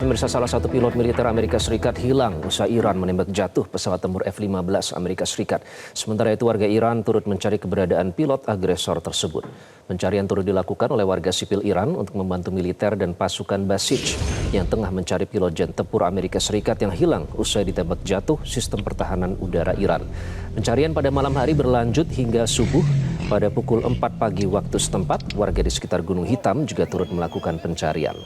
pemirsa, salah satu pilot militer Amerika Serikat hilang usai Iran menembak jatuh pesawat tempur F-15 Amerika Serikat. Sementara itu warga Iran turut mencari keberadaan pilot agresor tersebut. Pencarian turut dilakukan oleh warga sipil Iran untuk membantu militer dan pasukan Basij yang tengah mencari pilot jet tempur Amerika Serikat yang hilang usai ditembak jatuh sistem pertahanan udara Iran. Pencarian pada malam hari berlanjut hingga subuh. Pada pukul 4 pagi waktu setempat, warga di sekitar Gunung Hitam juga turut melakukan pencarian.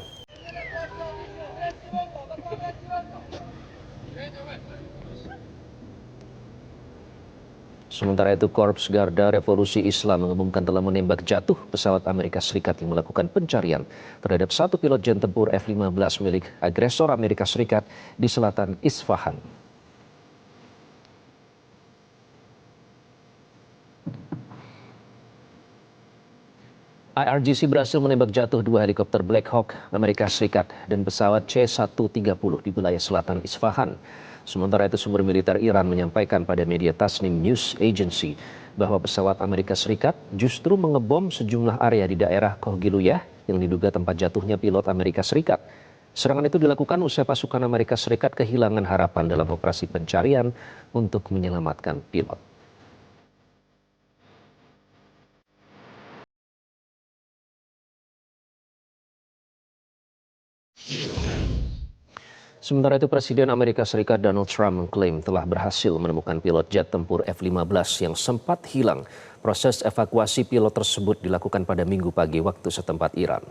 Sementara itu, Korps Garda Revolusi Islam mengumumkan telah menembak jatuh pesawat Amerika Serikat yang melakukan pencarian terhadap satu pilot jet tempur F-15 milik agresor Amerika Serikat di selatan Isfahan. IRGC berhasil menembak jatuh dua helikopter Black Hawk Amerika Serikat dan pesawat C-130 di wilayah selatan Isfahan. Sementara itu, sumber militer Iran menyampaikan pada media Tasnim News Agency bahwa pesawat Amerika Serikat justru mengebom sejumlah area di daerah Kohgiluyah yang diduga tempat jatuhnya pilot Amerika Serikat. Serangan itu dilakukan usai pasukan Amerika Serikat kehilangan harapan dalam operasi pencarian untuk menyelamatkan pilot. Sementara itu, Presiden Amerika Serikat Donald Trump mengklaim telah berhasil menemukan pilot jet tempur F-15 yang sempat hilang. Proses evakuasi pilot tersebut dilakukan pada Minggu pagi waktu setempat Iran.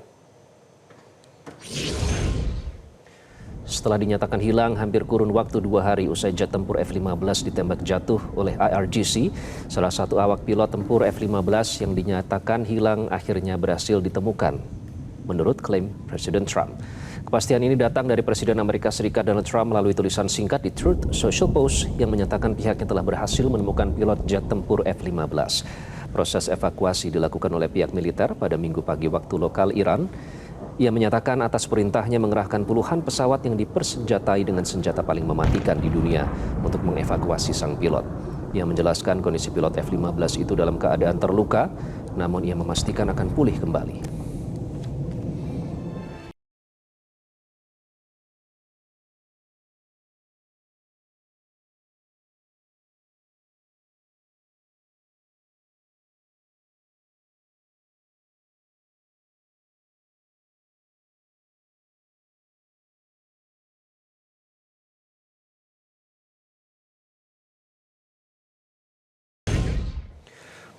Setelah dinyatakan hilang hampir kurun waktu 2 hari usai jet tempur F-15 ditembak jatuh oleh IRGC, salah satu awak pilot tempur F-15 yang dinyatakan hilang akhirnya berhasil ditemukan, menurut klaim Presiden Trump. Kepastian ini datang dari Presiden Amerika Serikat Donald Trump melalui tulisan singkat di Truth Social Post yang menyatakan pihaknya telah berhasil menemukan pilot jet tempur F-15. Proses evakuasi dilakukan oleh pihak militer pada Minggu pagi waktu lokal Iran. Ia menyatakan atas perintahnya mengerahkan puluhan pesawat yang dipersenjatai dengan senjata paling mematikan di dunia untuk mengevakuasi sang pilot. Ia menjelaskan kondisi pilot F-15 itu dalam keadaan terluka, namun ia memastikan akan pulih kembali.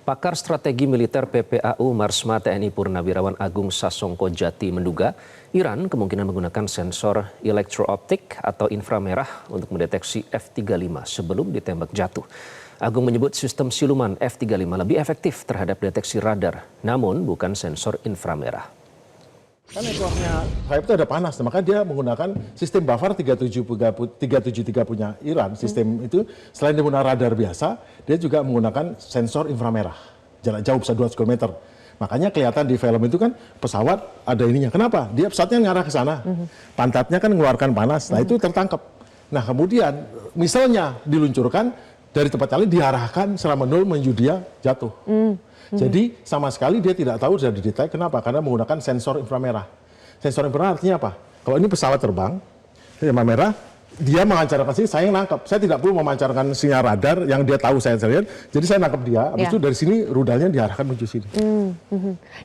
Pakar strategi militer PPAU Marsma TNI Purnawirawan Agung Sasongko Jati menduga Iran kemungkinan menggunakan sensor elektrooptik atau inframerah untuk mendeteksi F-35 sebelum ditembak jatuh. Agung menyebut sistem siluman F-35 lebih efektif terhadap deteksi radar, namun bukan sensor inframerah. Kan ekornya sayap itu ada panas, maka dia menggunakan sistem Bafar 373 punya Iran. Sistem itu selain menggunakan radar biasa, dia juga menggunakan sensor inframerah, jarak jauh bisa 200 km. Makanya kelihatan di film itu kan pesawat ada ininya. Kenapa? Dia pesawatnya ngarah ke sana, pantatnya kan mengeluarkan panas, nah itu tertangkap. Nah kemudian misalnya diluncurkan dari tempat lain diarahkan selama 0 menuju dia jatuh. Jadi sama sekali dia tidak tahu sudah didetek. Kenapa? Karena menggunakan sensor inframerah. Sensor inframerah artinya apa? Kalau ini pesawat terbang, inframerah, dia memancarkan sini, saya yang nangkap. Saya tidak perlu memancarkan sinyal radar yang dia tahu saya lihat. Jadi saya nangkap dia, habis itu dari sini rudalnya diarahkan menuju sini.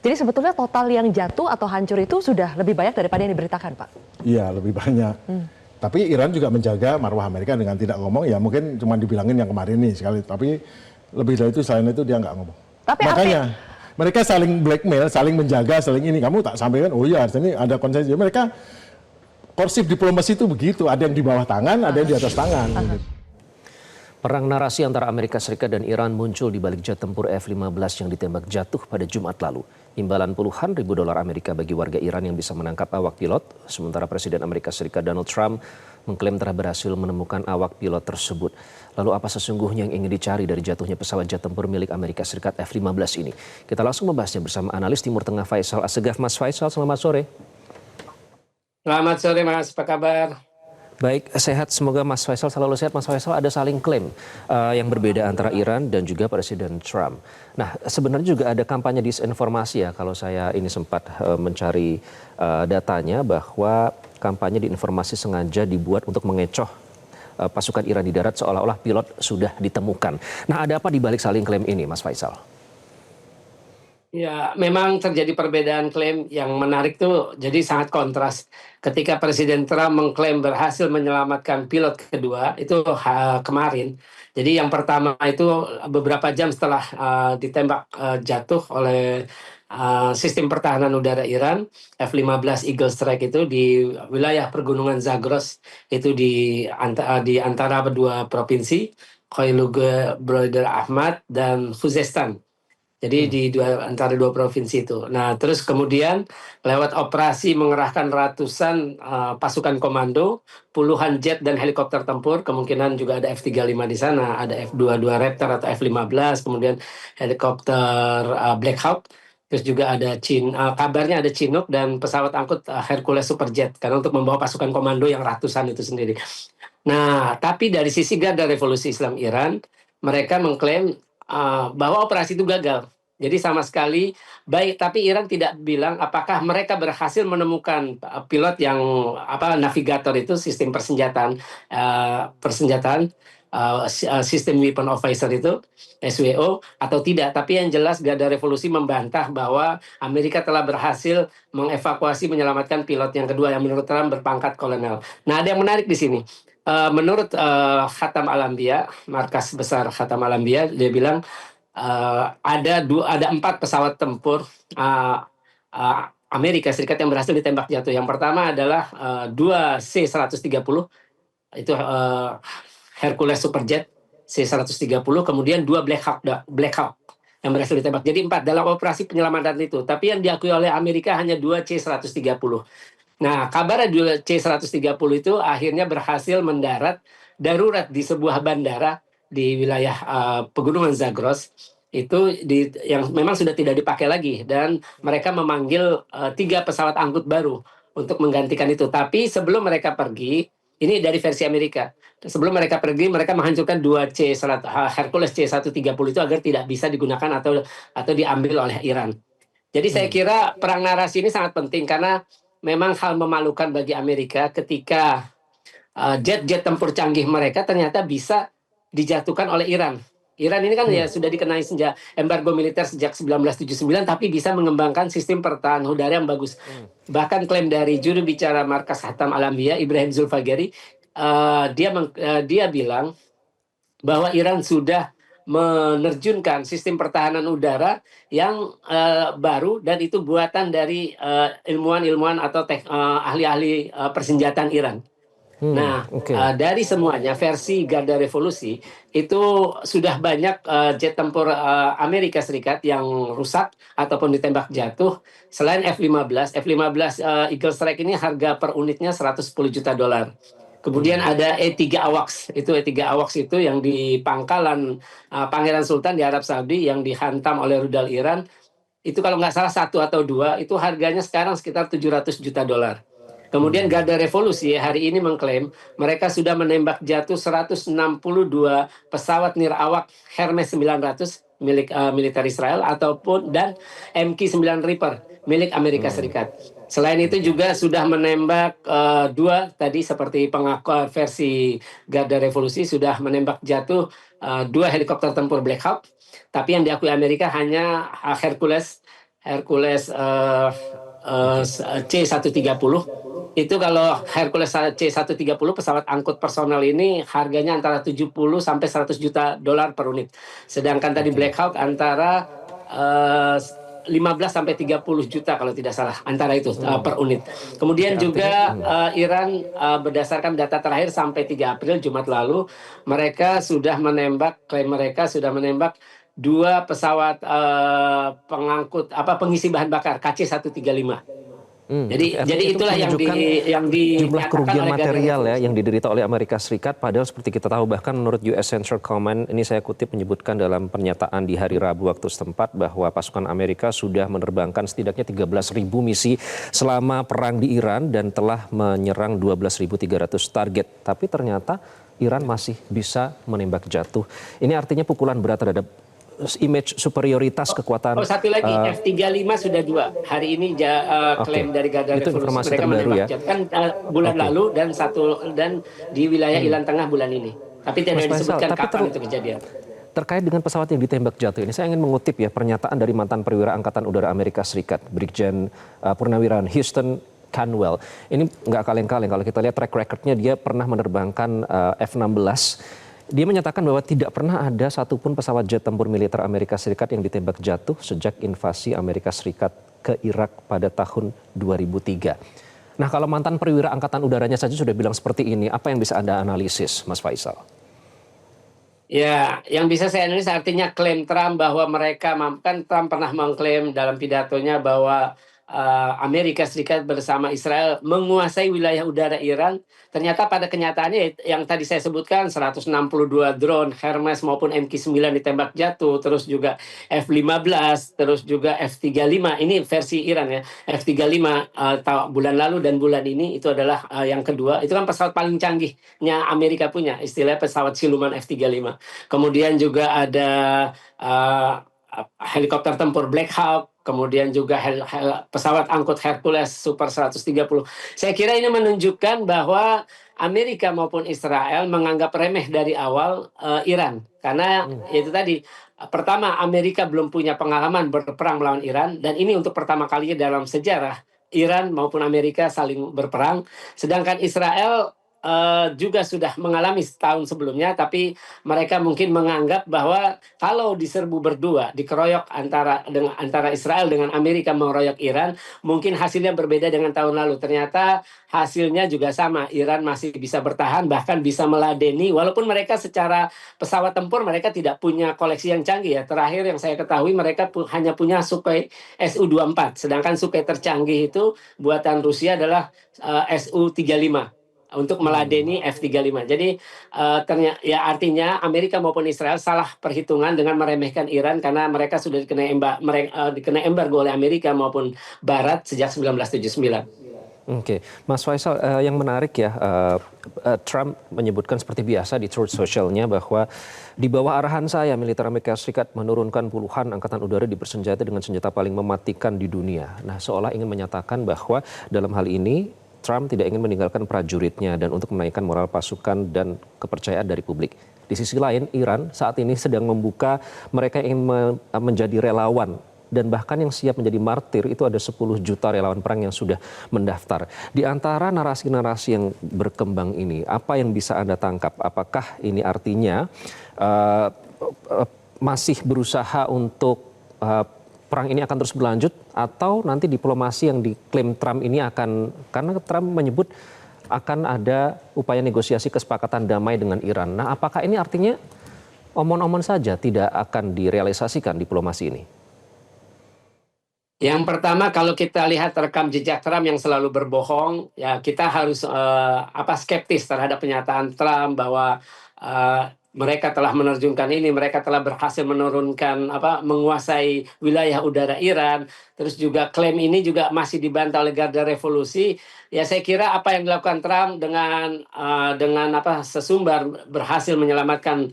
Jadi sebetulnya total yang jatuh atau hancur itu sudah lebih banyak daripada yang diberitakan, Pak? Iya, lebih banyak. Tapi Iran juga menjaga marwah Amerika dengan tidak ngomong, ya mungkin cuma dibilangin yang kemarin nih sekali. Tapi lebih dari itu, selain itu dia nggak ngomong. Tapi makanya mereka saling blackmail, saling menjaga, saling ini. Kamu tak sampaikan, oh iya, ini ada konsensus. Mereka korsif diplomasi itu begitu, ada yang di bawah tangan, ada yang di atas tangan. Perang narasi antara Amerika Serikat dan Iran muncul di balik jet tempur F-15 yang ditembak jatuh pada Jumat lalu. Imbalan puluhan ribu dolar Amerika bagi warga Iran yang bisa menangkap awak pilot. Sementara Presiden Amerika Serikat Donald Trump mengklaim telah berhasil menemukan awak pilot tersebut. Lalu apa sesungguhnya yang ingin dicari dari jatuhnya pesawat jet tempur milik Amerika Serikat F-15 ini? Kita langsung membahasnya bersama analis Timur Tengah Faisal Assegaf. Mas Faisal, selamat sore. Selamat sore Mas, apa kabar? Baik, sehat. Semoga Mas Faisal selalu sehat. Mas Faisal, ada saling klaim yang berbeda antara Iran dan juga Presiden Trump. Nah, sebenarnya juga ada kampanye disinformasi ya, kalau saya ini sempat mencari datanya bahwa kampanye disinformasi sengaja dibuat untuk mengecoh pasukan Iran di darat seolah-olah pilot sudah ditemukan. Nah, ada apa di balik saling klaim ini, Mas Faisal? Ya, memang terjadi perbedaan klaim yang menarik tuh, jadi sangat kontras. Ketika Presiden Trump mengklaim berhasil menyelamatkan pilot kedua, itu kemarin. Jadi yang pertama itu beberapa jam setelah ditembak jatuh oleh sistem pertahanan udara Iran, F-15 Eagle Strike itu di wilayah pergunungan Zagros, itu di antara dua provinsi, Koiluge Broder Ahmad dan Khuzestan. Jadi di antara dua provinsi itu. Nah, terus kemudian lewat operasi mengerahkan ratusan pasukan komando, puluhan jet dan helikopter tempur, kemungkinan juga ada F-35 di sana, ada F-22 Raptor atau F-15, kemudian helikopter Black Hawk, terus juga ada kabarnya ada Chinook dan pesawat angkut Hercules Superjet, karena untuk membawa pasukan komando yang ratusan itu sendiri. Nah, tapi dari sisi Garda Revolusi Islam Iran, mereka mengklaim bahwa operasi itu gagal. Jadi sama sekali baik, tapi Iran tidak bilang apakah mereka berhasil menemukan pilot yang navigator itu sistem persenjataan sistem weapon of visor itu SWO atau tidak. Tapi yang jelas Garda Revolusi membantah bahwa Amerika telah berhasil mengevakuasi menyelamatkan pilot yang kedua yang menurut Trump berpangkat kolonel. Nah, ada yang menarik di sini. Menurut Khatam Al-Anbiya, markas besar Khatam Al-Anbiya, dia bilang ada 4 pesawat tempur Amerika Serikat yang berhasil ditembak jatuh. Yang pertama adalah 2 C-130, itu Hercules Superjet C-130, kemudian 2 Black Hawk yang berhasil ditembak. Jadi 4 dalam operasi penyelamatan itu. Tapi yang diakui oleh Amerika hanya 2 C-130. Nah, kabar C-130 itu akhirnya berhasil mendarat darurat di sebuah bandara di wilayah pegunungan Zagros, itu yang memang sudah tidak dipakai lagi, dan mereka memanggil 3 pesawat angkut baru untuk menggantikan itu. Tapi sebelum mereka pergi, ini dari versi Amerika, sebelum mereka pergi, mereka menghancurkan 2 Hercules C-130 itu agar tidak bisa digunakan atau diambil oleh Iran. Jadi saya kira perang narasi ini sangat penting, karena memang hal memalukan bagi Amerika ketika jet-jet tempur canggih mereka ternyata bisa dijatuhkan oleh Iran. Iran ini kan ya sudah dikenai embargo militer sejak 1979, tapi bisa mengembangkan sistem pertahanan udara yang bagus. Bahkan klaim dari juru bicara markas Khatam Al-Anbiya, Ibrahim Zulfagari, dia bilang bahwa Iran sudah menerjunkan sistem pertahanan udara yang baru, dan itu buatan dari ilmuwan-ilmuwan atau ahli-ahli persenjataan Iran. Dari semuanya versi Garda Revolusi itu sudah banyak jet tempur Amerika Serikat yang rusak ataupun ditembak jatuh. Selain F-15 Eagle Strike ini harga per unitnya $110 juta. Kemudian ada E-3 AWACS. Itu E-3 AWACS itu yang di pangkalan Pangeran Sultan di Arab Saudi yang dihantam oleh rudal Iran. Itu kalau nggak salah 1 atau 2, itu harganya sekarang sekitar $700 juta. Kemudian Garda Revolusi hari ini mengklaim mereka sudah menembak jatuh 162 pesawat Nirawak Hermes 900 milik militer Israel dan MQ-9 Reaper milik Amerika Serikat. Selain itu juga sudah menembak 2 tadi, seperti pengakuan versi Garda Revolusi, sudah menembak jatuh 2 helikopter tempur Black Hawk, tapi yang diakui Amerika hanya Hercules C-130. Itu kalau Hercules C-130 pesawat angkut personal ini harganya antara 70 sampai $100 juta per unit. Sedangkan tadi Black Hawk antara 15 sampai 30 juta kalau tidak salah, antara itu per unit. Kemudian juga Iran berdasarkan data terakhir sampai 3 April Jumat lalu, klaim mereka sudah menembak 2 pesawat pengangkut pengisi bahan bakar KC-135. Jadi Itu itulah menunjukkan yang jumlah dinyatakan kerugian oleh Gardner material ya Revolution. yang diderita oleh Amerika Serikat. Padahal seperti kita tahu bahkan menurut US Central Command, ini saya kutip, menyebutkan dalam pernyataan di hari Rabu waktu setempat bahwa pasukan Amerika sudah menerbangkan setidaknya 13.000 misi selama perang di Iran dan telah menyerang 12.300 target. Tapi ternyata Iran masih bisa menembak jatuh. Ini artinya pukulan berat terhadap image superioritas kekuatan. Satu lagi, F-35 sudah 2. Hari ini klaim dari Gardner Itu Revolution informasi mereka terbaru menembak ya. jet. Kan bulan Oke. lalu dan di wilayah Iran Tengah bulan ini. Tapi tidak Mas Faisal, disebutkan tapi kapan itu kejadian. terkait dengan pesawat yang ditembak jatuh ini, saya ingin mengutip ya pernyataan dari mantan perwira Angkatan Udara Amerika Serikat, Brigjen Purnawirawan Houston Canwell. Ini nggak kaleng-kaleng, kalau kita lihat track recordnya, dia pernah menerbangkan F-16. Dia menyatakan bahwa tidak pernah ada satupun pesawat jet tempur militer Amerika Serikat yang ditembak jatuh sejak invasi Amerika Serikat ke Irak pada tahun 2003. Nah, kalau mantan perwira Angkatan Udaranya saja sudah bilang seperti ini, apa yang bisa Anda analisis, Mas Faisal? Ya, yang bisa saya analisis artinya klaim Trump bahwa kan Trump pernah mengklaim dalam pidatonya bahwa Amerika Serikat bersama Israel menguasai wilayah udara Iran. Ternyata pada kenyataannya yang tadi saya sebutkan 162 drone Hermes maupun MQ-9 ditembak jatuh, terus juga F-15, terus juga F-35. Ini versi Iran ya. F-35 bulan lalu dan bulan ini itu adalah yang kedua. Itu kan pesawat paling canggihnya Amerika punya, istilah pesawat siluman F-35. Kemudian juga ada helikopter tempur Black Hawk, kemudian juga pesawat angkut Hercules Super 130. Saya kira ini menunjukkan bahwa Amerika maupun Israel menganggap remeh dari awal Iran. Karena itu tadi, pertama Amerika belum punya pengalaman berperang melawan Iran, dan ini untuk pertama kalinya dalam sejarah Iran maupun Amerika saling berperang. Sedangkan Israel juga sudah mengalami setahun sebelumnya, tapi mereka mungkin menganggap bahwa kalau diserbu berdua, dikeroyok antara Israel dengan Amerika mengeroyok Iran, mungkin hasilnya berbeda dengan tahun lalu. Ternyata hasilnya juga sama, Iran masih bisa bertahan, bahkan bisa meladeni, walaupun mereka secara pesawat tempur mereka tidak punya koleksi yang canggih ya. Terakhir yang saya ketahui mereka hanya punya Sukhoi Su-24, sedangkan Sukhoi tercanggih itu buatan Rusia adalah Su-35 untuk meladeni F-35. Jadi ternyata ya artinya Amerika maupun Israel salah perhitungan dengan meremehkan Iran karena mereka sudah dikena embargo oleh Amerika maupun Barat sejak 1979. Oke, Mas Faisal, yang menarik ya, Trump menyebutkan seperti biasa di Truth Social-nya bahwa di bawah arahan saya, militer Amerika Serikat menurunkan puluhan angkatan udara dipersenjatai dengan senjata paling mematikan di dunia. Nah, seolah ingin menyatakan bahwa dalam hal ini Trump tidak ingin meninggalkan prajuritnya dan untuk menaikkan moral pasukan dan kepercayaan dari publik. Di sisi lain, Iran saat ini sedang membuka mereka ingin menjadi relawan. Dan bahkan yang siap menjadi martir itu ada 10 juta relawan perang yang sudah mendaftar. Di antara narasi-narasi yang berkembang ini, apa yang bisa Anda tangkap? Apakah ini artinya masih berusaha untuk perang ini akan terus berlanjut, atau nanti diplomasi yang diklaim Trump ini akan, karena Trump menyebut akan ada upaya negosiasi kesepakatan damai dengan Iran. Nah, apakah ini artinya omon-omon saja tidak akan direalisasikan diplomasi ini? Yang pertama, kalau kita lihat rekam jejak Trump yang selalu berbohong, ya kita harus skeptis terhadap pernyataan Trump bahwa mereka telah menerjunkan ini, mereka telah berhasil menurunkan menguasai wilayah udara Iran. Terus juga klaim ini juga masih dibantah oleh Garda Revolusi. Ya saya kira apa yang dilakukan Trump dengan sesumbar berhasil menyelamatkan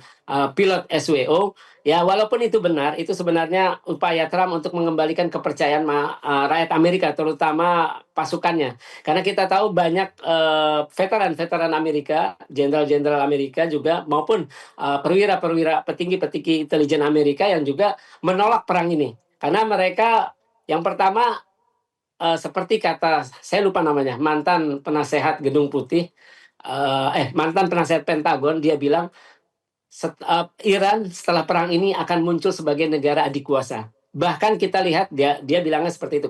pilot SWO. Ya, walaupun itu benar, itu sebenarnya upaya Trump untuk mengembalikan kepercayaan rakyat Amerika, terutama pasukannya. Karena kita tahu banyak veteran-veteran Amerika, jenderal-jenderal Amerika juga, maupun perwira-perwira petinggi-petinggi intelijen Amerika yang juga menolak perang ini. Karena mereka, yang pertama, seperti kata, saya lupa namanya, mantan penasehat Gedung Putih, mantan penasehat Pentagon, dia bilang, Iran setelah perang ini akan muncul sebagai negara adikuasa. Bahkan kita lihat dia bilangnya seperti itu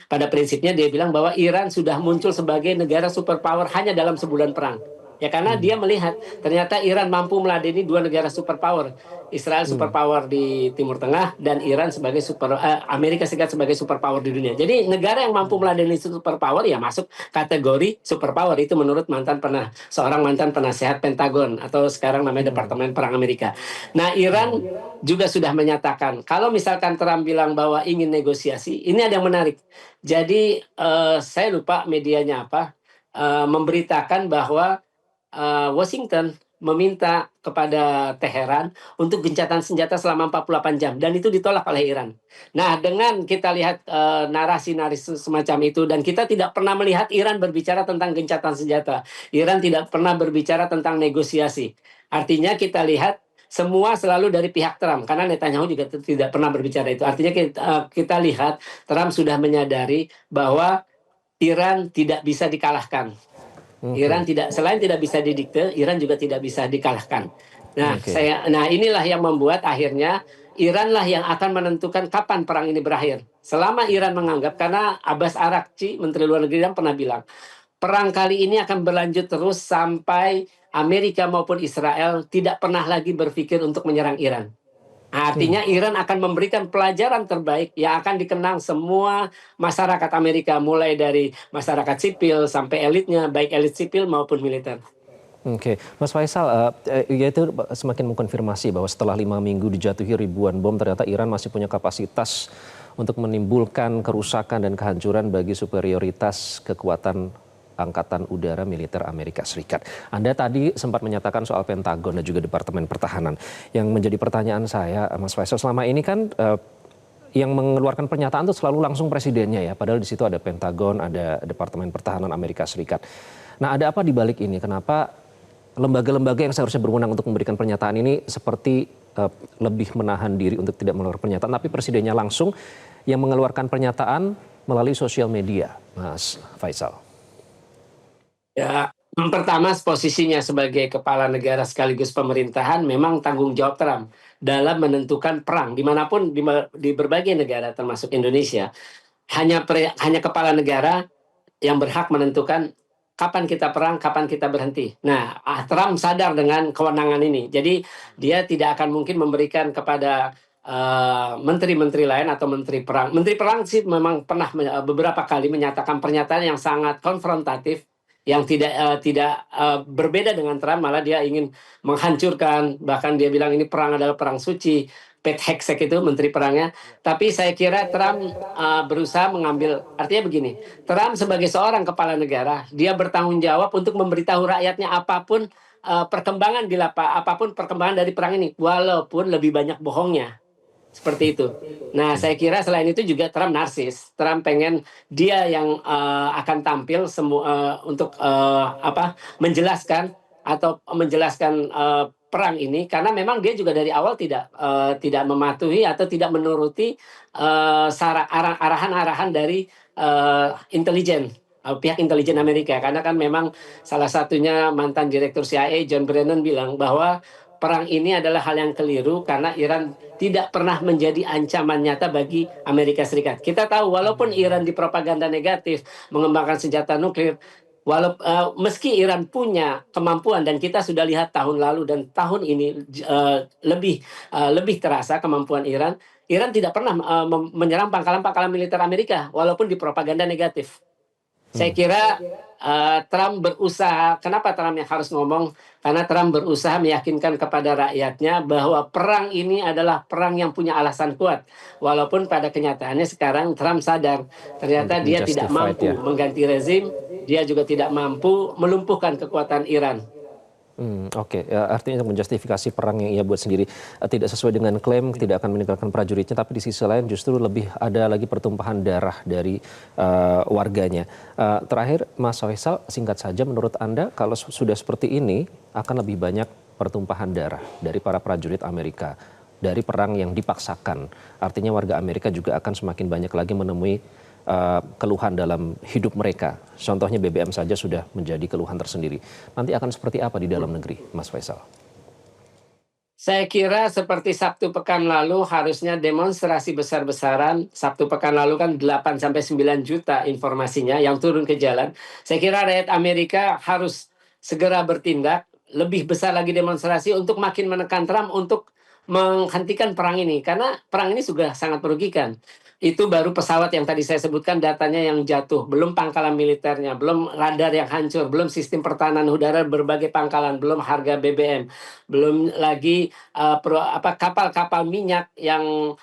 pada prinsipnya dia bilang bahwa Iran sudah muncul sebagai negara superpower hanya dalam sebulan perang. Ya karena dia melihat ternyata Iran mampu meladeni dua negara superpower, Israel superpower di Timur Tengah dan Iran sebagai Amerika Serikat sebagai superpower di dunia. Jadi negara yang mampu meladeni superpower ya masuk kategori superpower itu menurut seorang mantan penasehat Pentagon atau sekarang namanya Departemen Perang Amerika. Nah, Iran juga sudah menyatakan kalau misalkan Trump bilang bahwa ingin negosiasi, ini ada yang menarik. Jadi saya lupa medianya apa memberitakan bahwa Washington meminta kepada Teheran untuk gencatan senjata selama 48 jam dan itu ditolak oleh Iran. Nah, dengan kita lihat narasi-narasi semacam itu dan kita tidak pernah melihat Iran berbicara tentang gencatan senjata. Iran tidak pernah berbicara tentang negosiasi. Artinya kita lihat semua selalu dari pihak Trump karena Netanyahu juga tidak pernah berbicara itu. Artinya kita lihat Trump sudah menyadari bahwa Iran tidak bisa dikalahkan. Iran selain tidak bisa didikte, Iran juga tidak bisa dikalahkan. Nah, inilah yang membuat akhirnya Iranlah yang akan menentukan kapan perang ini berakhir. Selama Iran menganggap, karena Abbas Araghchi, Menteri Luar Negeri Iran pernah bilang, perang kali ini akan berlanjut terus sampai Amerika maupun Israel tidak pernah lagi berpikir untuk menyerang Iran. Artinya Iran akan memberikan pelajaran terbaik yang akan dikenang semua masyarakat Amerika, mulai dari masyarakat sipil sampai elitnya, baik elit sipil maupun militer. Oke, Mas Faisal, yaitu semakin mengkonfirmasi bahwa setelah 5 minggu dijatuhi ribuan bom, ternyata Iran masih punya kapasitas untuk menimbulkan kerusakan dan kehancuran bagi superioritas kekuatan Angkatan Udara Militer Amerika Serikat. Anda tadi sempat menyatakan soal Pentagon dan juga Departemen Pertahanan. Yang menjadi pertanyaan saya, Mas Faisal, selama ini kan yang mengeluarkan pernyataan itu selalu langsung presidennya ya, padahal di situ ada Pentagon, ada Departemen Pertahanan Amerika Serikat. Nah, ada apa di balik ini? Kenapa lembaga-lembaga yang seharusnya berwenang untuk memberikan pernyataan ini seperti lebih menahan diri untuk tidak mengeluarkan pernyataan, tapi presidennya langsung yang mengeluarkan pernyataan melalui sosial media, Mas Faisal? Ya, pertama posisinya sebagai kepala negara sekaligus pemerintahan memang tanggung jawab Trump dalam menentukan perang dimanapun di berbagai negara termasuk Indonesia. Hanya kepala negara yang berhak menentukan kapan kita perang, kapan kita berhenti. Nah, Trump sadar dengan kewenangan ini. Jadi dia tidak akan mungkin memberikan kepada menteri-menteri lain atau menteri perang. Menteri perang sih memang pernah beberapa kali menyatakan pernyataan yang sangat konfrontatif, yang tidak berbeda dengan Trump, malah dia ingin menghancurkan, bahkan dia bilang ini perang adalah perang suci. Pete Hegseth itu menteri perangnya. Tapi saya kira Trump berusaha mengambil, artinya begini, Trump sebagai seorang kepala negara, dia bertanggung jawab untuk memberitahu rakyatnya apapun perkembangan apapun perkembangan dari perang ini, walaupun lebih banyak bohongnya. Seperti itu. Nah, saya kira selain itu juga Trump narsis. Trump pengen dia yang akan tampil untuk menjelaskan perang ini, karena memang dia juga dari awal tidak mematuhi atau tidak menuruti arahan-arahan dari intelijen. Pihak intelijen Amerika, karena kan memang salah satunya mantan direktur CIA John Brennan bilang bahwa perang ini adalah hal yang keliru karena Iran tidak pernah menjadi ancaman nyata bagi Amerika Serikat. Kita tahu walaupun Iran dipropaganda negatif mengembangkan senjata nuklir, meski Iran punya kemampuan, dan kita sudah lihat tahun lalu dan tahun ini lebih terasa kemampuan Iran tidak pernah menyerang pangkalan-pangkalan militer Amerika walaupun dipropaganda negatif. Saya kira Trump berusaha, kenapa Trump yang harus ngomong? Karena Trump berusaha meyakinkan kepada rakyatnya bahwa perang ini adalah perang yang punya alasan kuat. Walaupun pada kenyataannya sekarang Trump sadar, ternyata dia tidak mampu mengganti rezim, dia juga tidak mampu melumpuhkan kekuatan Iran. Oke. Artinya untuk menjustifikasi perang yang ia buat sendiri tidak sesuai dengan klaim, tidak akan meninggalkan prajuritnya, tapi di sisi lain justru lebih ada lagi pertumpahan darah dari warganya. Terakhir, Mas Faisal, singkat saja, menurut Anda kalau sudah seperti ini akan lebih banyak pertumpahan darah dari para prajurit Amerika dari perang yang dipaksakan. Artinya warga Amerika juga akan semakin banyak lagi menemui keluhan dalam hidup mereka. Contohnya BBM saja sudah menjadi keluhan tersendiri. Nanti akan seperti apa di dalam negeri, Mas Faisal? Saya kira seperti Sabtu pekan lalu harusnya demonstrasi besar-besaran. Sabtu pekan lalu kan 8-9 juta informasinya yang turun ke jalan. Saya kira rakyat Amerika harus segera bertindak, lebih besar lagi demonstrasi untuk makin menekan Trump untuk menghentikan perang ini. Karena perang ini sudah sangat merugikan. Itu baru pesawat yang tadi saya sebutkan datanya yang jatuh, belum pangkalan militernya, belum radar yang hancur, belum sistem pertahanan udara berbagai pangkalan, belum harga BBM, belum lagi kapal-kapal minyak yang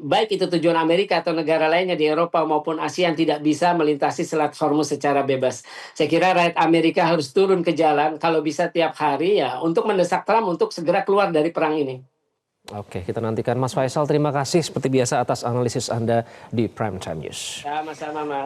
baik itu tujuan Amerika atau negara lainnya di Eropa maupun Asia yang tidak bisa melintasi Selat Hormuz secara bebas. Saya kira rakyat Amerika harus turun ke jalan kalau bisa tiap hari ya untuk mendesak Trump untuk segera keluar dari perang ini. Oke, kita nantikan Mas Faisal. Terima kasih seperti biasa atas analisis Anda di Prime Time News. Sama-sama, Mas.